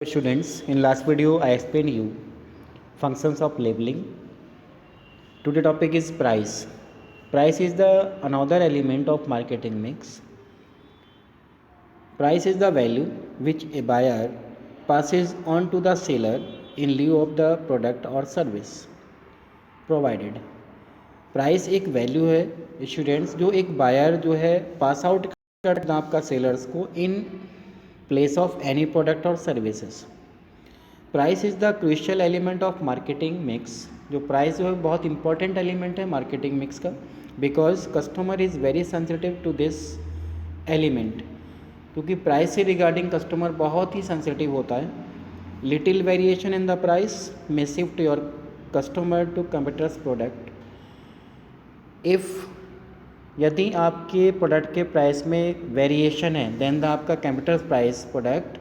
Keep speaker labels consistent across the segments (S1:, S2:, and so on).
S1: Students, in last video I explained you functions of labeling. Today topic is price. Price is the another element of marketing mix. Price is the value which a buyer passes on to the seller in lieu of the product or service provided. Price एक value है students जो एक buyer जो है pass out करता है आपका sellers को in place of any product और services. Price is the crucial element of marketing mix. जो प्राइस जो है बहुत इंपॉर्टेंट एलिमेंट है मार्केटिंग मिक्स का, because customer is very sensitive to this element. क्योंकि प्राइस से रिगार्डिंग कस्टमर बहुत ही सेंसिटिव होता है. Little variation in the price may shift your customer to competitors product. If यदि आपके प्रोडक्ट के प्राइस में वेरिएशन है देन द आपका कंपीटर्स प्राइस प्रोडक्ट,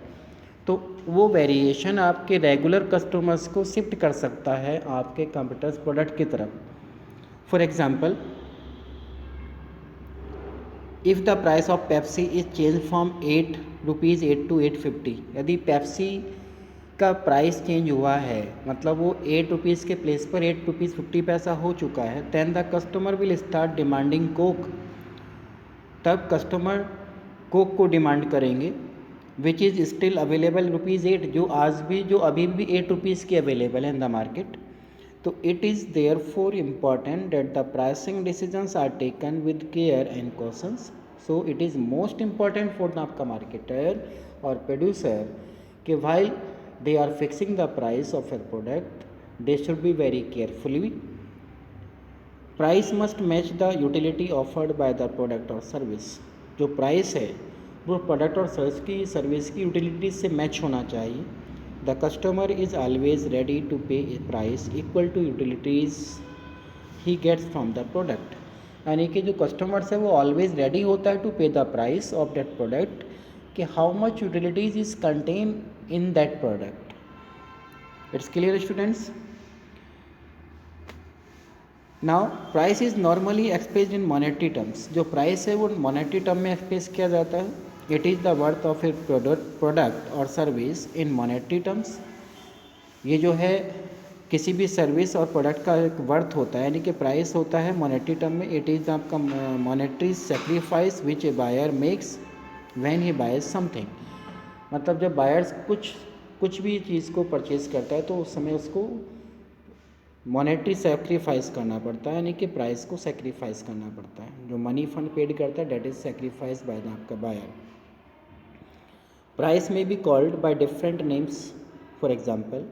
S1: तो वो वेरिएशन आपके रेगुलर कस्टमर्स को शिफ्ट कर सकता है आपके कंपीटर्स प्रोडक्ट की तरफ. For example, if the price of Pepsi is change from 8 rupees 8 to 850, यदि पेप्सी का प्राइस चेंज हुआ है मतलब वो 8 रुपीज़ के प्लेस पर 8 रुपीज़ 50 पैसा हो चुका है, then the customer will start demanding coke. तब कस्टमर कोक को डिमांड करेंगे विच इज़ स्टिल अवेलेबल ₹8, जो अभी भी 8 रुपीज़ की अवेलेबल है in the market. So it is there for important that the pricing decisions are taken with care and cautions. So it is most important for the आपका marketer और producer कि while they are fixing the price of a product, they should be very carefully. Price must match the utility offered by the product or service. जो price है वो product और service की utility से match होना चाहिए. The customer is always ready to pay a price equal to utilities he gets from the product. यानी कि जो कस्टमर्स है वो ऑलवेज रेडी होता है to pay the price of that product कि how much utilities is contain in that product. It's clear students. Now price is normally expressed in monetary terms. जो price है वो मॉनेटरी टर्म में express किया जाता है. It is the worth of a product और service in monetary terms. ये जो है किसी भी सर्विस और प्रोडक्ट का एक वर्थ होता है, यानी कि प्राइस होता है मॉनेटरी टर्म में. इट इज़ आपका monetary sacrifice which a buyer makes when he buys something. मतलब जब बायर्स कुछ भी चीज़ को परचेज़ करता है तो उस समय उसको मॉनेटरी सेक्रीफाइस करना पड़ता है, यानी कि प्राइस को सेक्रीफाइस करना पड़ता है. जो मनी फंड पेड करता है that is sacrifice bye the आपका बायर. प्राइस में be called by different names. For example,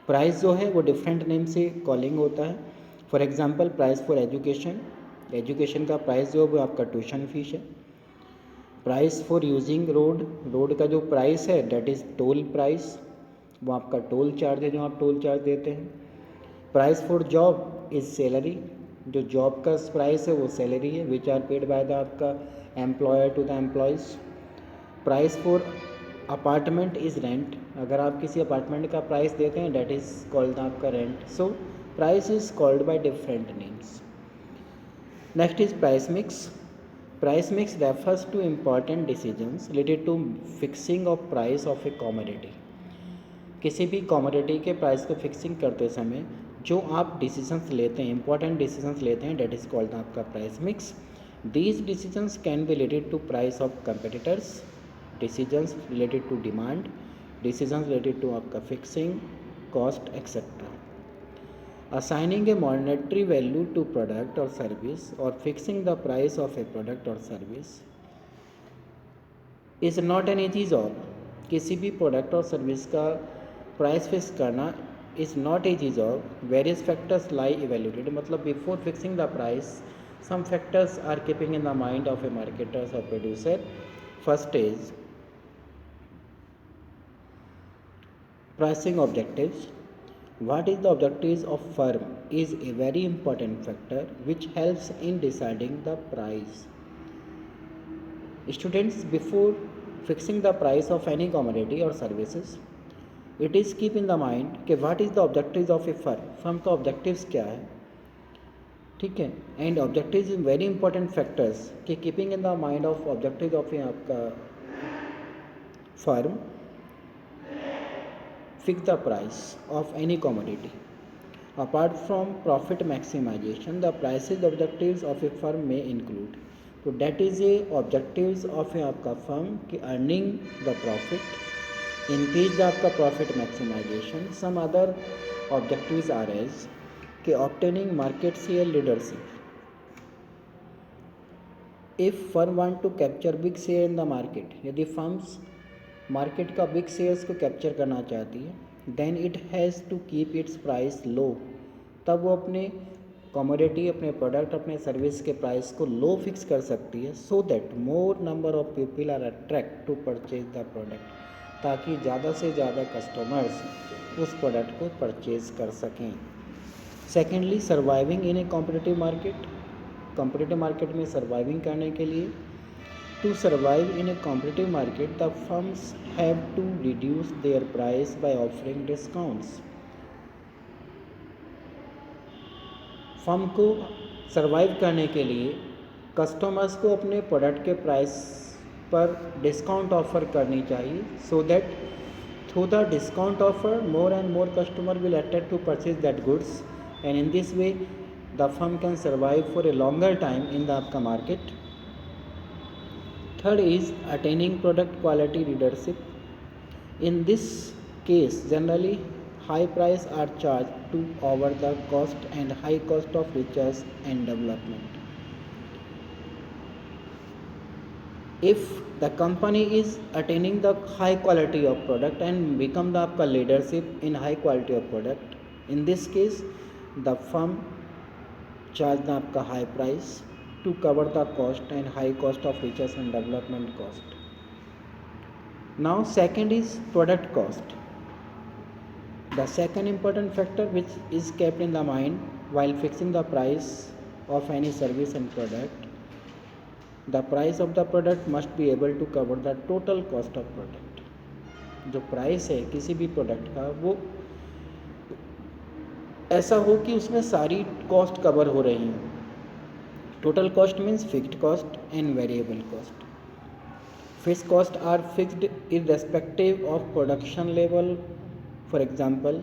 S1: price जो है वो डिफरेंट नेम से कॉलिंग होता है. For example, price for education, education का प्राइस जो है वो आपका ट्यूशन फीस है. Price for using road, road का जो प्राइस है डेट इज़ टोल प्राइस, वो आपका टोल चार्ज है जो आप टोल चार्ज देते हैं. Price for job is salary, जो जॉब का प्राइस है वो सैलरी है which are paid by the आपका employer to the employees. Price for apartment is rent, अगर आप किसी अपार्टमेंट का प्राइस देते हैं डेट इज़ कॉल्ड आपका rent. So price is called by different names. Next is price mix. Price mix refers to important decisions related to fixing of price of a commodity. किसी भी commodity के price को fixing करते समय जो आप decisions लेते हैं, इंपॉर्टेंट डिसीजंस लेते हैं, डेट इज़ कॉल्ड आपका price mix. These decisions can be related to price of competitors, decisions related to demand, decisions related to आपका fixing cost etcetera. Assigning a monetary value to product or service or fixing the price of a product or service is not an easy job. किसी भी product और service का price fix करना is not easy job. Various factors lie evaluated. मतलब before fixing the price, some factors are keeping in the mind of a marketer or producer. First is pricing objectives. What is the objectives of firm is a very important factor which helps in deciding the price. Students, before fixing the price of any commodity or services, it is keep in the mind कि what is the objectives of a firm. firm का objectives क्या है, ठीक है. And objectives is very important factors कि keeping in the mind of objective of आपका firm fix the price of any commodity. Apart from profit maximization, the prices objectives of a firm may include, तो that is a objectives of a आपका firm कि earning the profit, increase the आपका profit maximization. Some other objectives are as कि obtaining market share leadership. If firm want to capture big share in the market, यदि firms market का big shares को capture करना चाहती है, then it has to keep its price low, तब वो अपने कमोडिटी, अपने प्रोडक्ट, अपने सर्विस के प्राइस को लो फिक्स कर सकती है, so that more number of people are attract to purchase the product, ताकि ज़्यादा से ज़्यादा कस्टमर्स उस प्रोडक्ट को परचेज कर सकें. Secondly, surviving in A competitive market. Competitive market में सर्वाइविंग करने के लिए, to survive in a competitive market, the firms have to reduce their price by offering discounts. Firm को सर्वाइव करने के लिए कस्टमर्स को अपने प्रोडक्ट के प्राइस पर डिस्काउंट ऑफर करनी चाहिए, so that through the discount offer more and more customer will attract to purchase that goods, and in this way the firm can survive for a longer time in the आपका market. Third is attaining product quality leadership. In this case, generally high price are charged to over the cost and high cost of research and development. If the company is attaining the high quality of product and become the आपका leadership in high quality of product, in this case the firm charge the आपका high price to cover the cost and high cost of research and development cost. Now second is product cost. The second important factor which is kept in the mind while fixing the price of any service and product, the price of the product must be able to cover the total cost of product. जो price है किसी भी product का वो ऐसा हो कि उसमें सारी कॉस्ट कवर हो रही हैं. Total cost means fixed cost and variable cost. Fixed costs are fixed irrespective of production level. For example,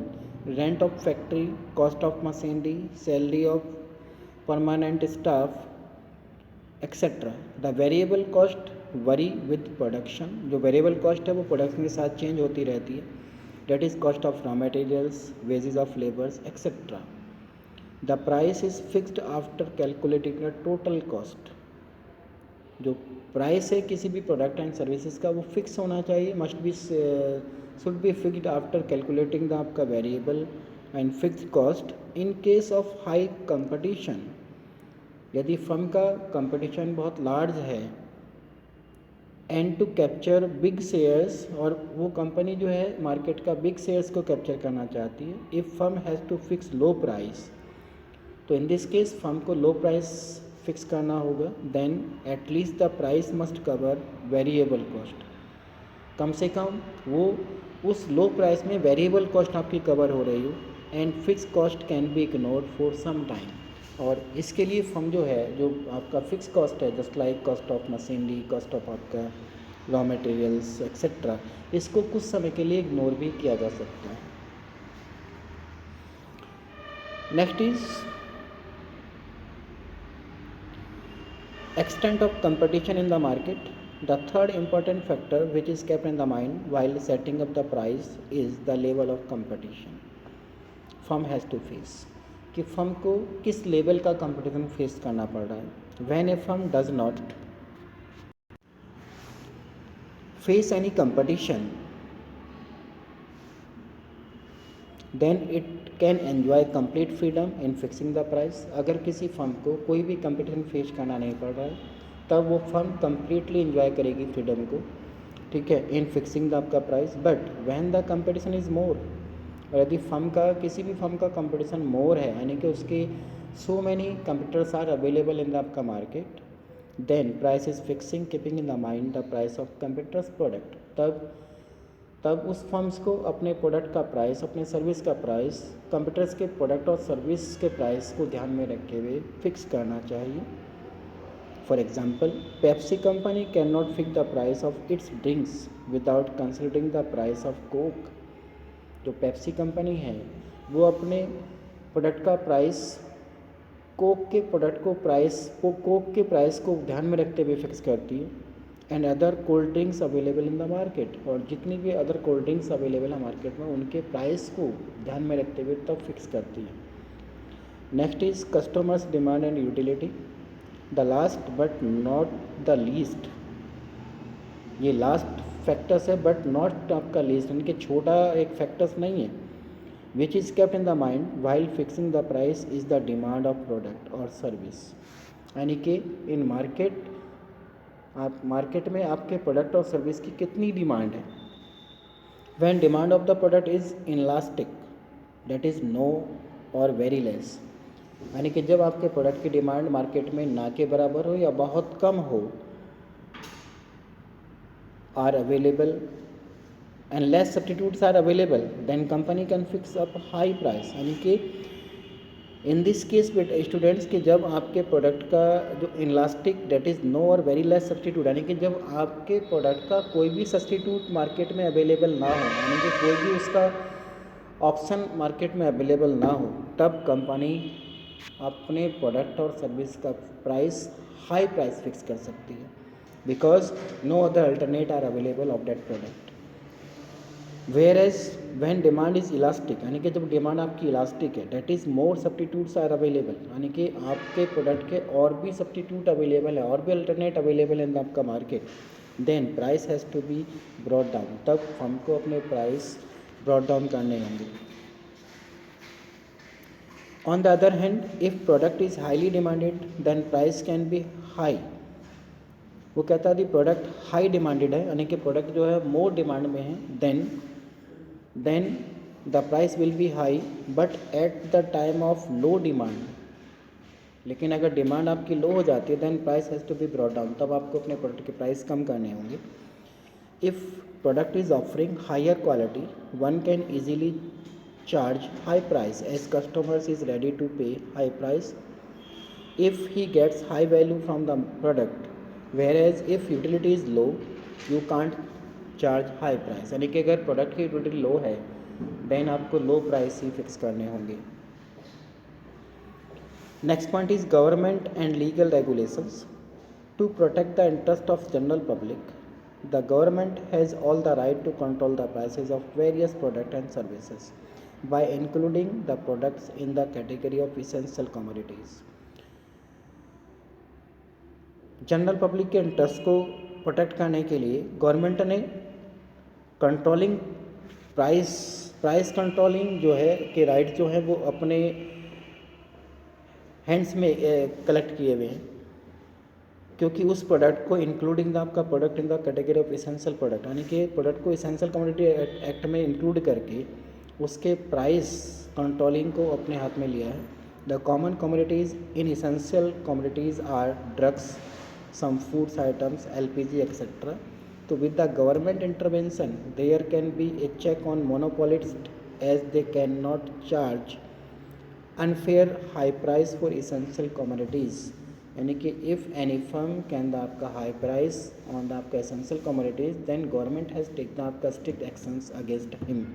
S1: rent of factory, cost of machinery, salary of permanent staff, etc. The variable cost vary with production. जो variable cost है वो production के साथ change होती रहती है. That is cost of raw materials, wages of laborers, etc. The price is fixed after calculating the total cost. जो price है किसी भी प्रोडक्ट एंड सर्विसेज का वो फिक्स होना चाहिए, must be should be fixed after calculating the आपका variable and fixed cost. In case of high competition, यदि फर्म का कंपटीशन बहुत लार्ज है and to capture big shares, और वो कंपनी जो है मार्केट का बिग शेयर्स को कैप्चर करना चाहती है, if firm has to fix low price, तो इन दिस केस फर्म को लो प्राइस फिक्स करना होगा. Then at least the price must cover variable cost. कम से कम वो उस लो प्राइस में वेरिएबल कॉस्ट आपकी कवर हो रही हो, and fix cost can be ignored for some time. और इसके लिए फर्म जो है, जो आपका फिक्स कॉस्ट है, just like cost of machinery, cost of आपका रॉ मटेरियल्स एक्सेट्रा, इसको कुछ समय के लिए इग्नोर भी किया जा सकता है. Next is extent of competition in the market. The third important factor which is kept in the mind while setting up the price is the level of competition firm has to face. कि firm को किस level का competition face करना पड़ रहा है. When a firm does not face any competition, then it can enjoy complete freedom in fixing the price. अगर किसी फर्म को कोई भी कंपटीशन फेस करना नहीं पड़ रहा है, तब वो फर्म कम्प्लीटली इन्जॉय करेगी फ्रीडम को, ठीक है, इन फिक्सिंग द आपका price. But when the competition is more, और यदि फर्म का किसी भी फर्म का कंपटीशन मोर है, यानी कि उसके so many competitors are available in the आपका market, then price is fixing keeping in the mind the price of competitors product. तब उस फर्म्स को अपने प्रोडक्ट का प्राइस, अपने सर्विस का प्राइस कंपटीटर्स के प्रोडक्ट और सर्विस के प्राइस को ध्यान में रखे हुए फिक्स करना चाहिए. For example, Pepsi company can not fix the price of its drinks without considering the price of Coke. जो पेप्सी कंपनी है वो अपने प्रोडक्ट का प्राइस कोक के प्राइस को ध्यान में रखते हुए फिक्स करती है, and other cold drinks available in the market, और जितनी भी अदर कोल्ड ड्रिंक्स अवेलेबल है मार्केट में उनके प्राइस को ध्यान में रखते हुए तब फिक्स करती है। Next is customers demand and utility. The last but not the least, ये लास्ट फैक्टर्स है बट नॉट आपका लीस्ट, यानी कि छोटा एक फैक्टर्स नहीं है। Which is kept in the mind while fixing the price is the demand of product और सर्विस, यानी कि इन मार्केट आप मार्केट में आपके प्रोडक्ट और सर्विस की कितनी डिमांड है। When demand of the product is inelastic that is no और वेरी लेस, यानी कि जब आपके प्रोडक्ट की डिमांड मार्केट में ना के बराबर हो या बहुत कम हो, are available and less substitutes are available, then company can fix up high price, यानी कि इन दिस केस स्टूडेंट्स कि जब आपके प्रोडक्ट का जो इनलास्टिक डेट इज़ नो और वेरी लेस सब्स्टिट्यूट, यानी कि जब आपके प्रोडक्ट का कोई भी सब्स्टिट्यूट मार्केट में अवेलेबल ना हो, यानी कि कोई भी उसका ऑप्शन मार्केट में अवेलेबल ना हो, तब कंपनी अपने प्रोडक्ट और सर्विस का प्राइस हाई प्राइस फिक्स कर सकती है, because no other alternate are available of that product. Whereas when demand is elastic, यानी कि जब डिमांड आपकी इलास्टिक है, that is more substitutes are available, यानी कि आपके प्रोडक्ट के और भी सब्स्टिट्यूट अवेलेबल है और भी अल्टरनेट अवेलेबल है आपका market, then price has to be brought down, तब हमको अपने प्राइस ब्रॉट डाउन करने होंगे। On the other hand if product is highly demanded then price can be high, वो कहता है दी प्रोडक्ट हाई डिमांडेड है, यानी कि प्रोडक्ट जो है मोर डिमांड में है, then the price will be high, but at the time of low demand, लेकिन अगर डिमांड आपकी लो हो जाती है then price has to be brought down, तब आपको अपने प्रोडक्ट के प्राइस कम करने होंगे। If product is offering higher quality one can easily charge high price as customers is ready to pay high price if he gets high value from the product, whereas if utility is low you can't charge high price, यानी कि अगर product की utility लो है then आपको लो price ही fix करने होंगे। Next point is government and legal regulations. To protect the interest of general public the government has all the right to control the prices of various product and services by including the products in the category of essential commodities. General public के interest को protect करने के लिए government ने controlling price controlling जो है के right जो है वो अपने हैंड्स में कलेक्ट किए हुए हैं, क्योंकि उस प्रोडक्ट को इंक्लूडिंग आपका product in the category of essential product, यानी कि प्रोडक्ट को इसेंशियल कमोडिटी एक्ट में इंक्लूड करके उसके प्राइस कंट्रोलिंग को अपने हाथ में लिया है। The common commodities in essential commodities are drugs, some foods items, LPG, etc. So with the government intervention, there can be a check on monopolists as they cannot charge unfair high price for essential commodities. यानी कि if any firm can the आपका high price on the आपका essential commodities, then government has taken आपका strict actions against him.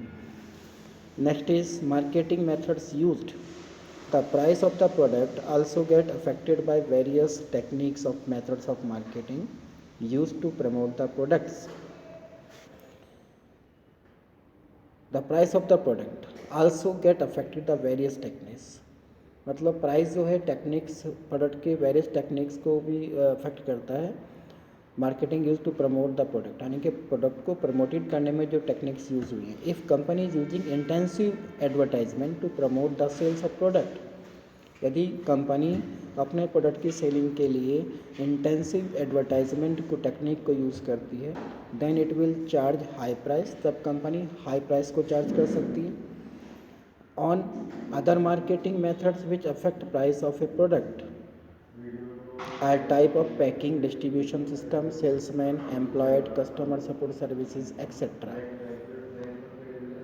S1: Next is marketing methods used. The price of the product also get affected by various techniques of methods of marketing used to promote the products. The price of the product also get affected the various techniques, मतलब price जो है techniques product के various techniques को भी affect करता है। Marketing use to promote the product, यानी कि प्रोडक्ट को प्रमोटेड करने में जो टेक्निक्स यूज हुई हैं। If company is using intensive advertisement to promote the sales of product, यदि कंपनी अपने प्रोडक्ट की सेलिंग के लिए इंटेंसिव एडवर्टाइजमेंट को टेक्निक को यूज़ करती है, then it will charge high price, तब कंपनी हाई प्राइस को चार्ज कर सकती है। On other marketing methods which affect price of a product are type of packing, distribution system, salesman, employed, customer support services etcetera.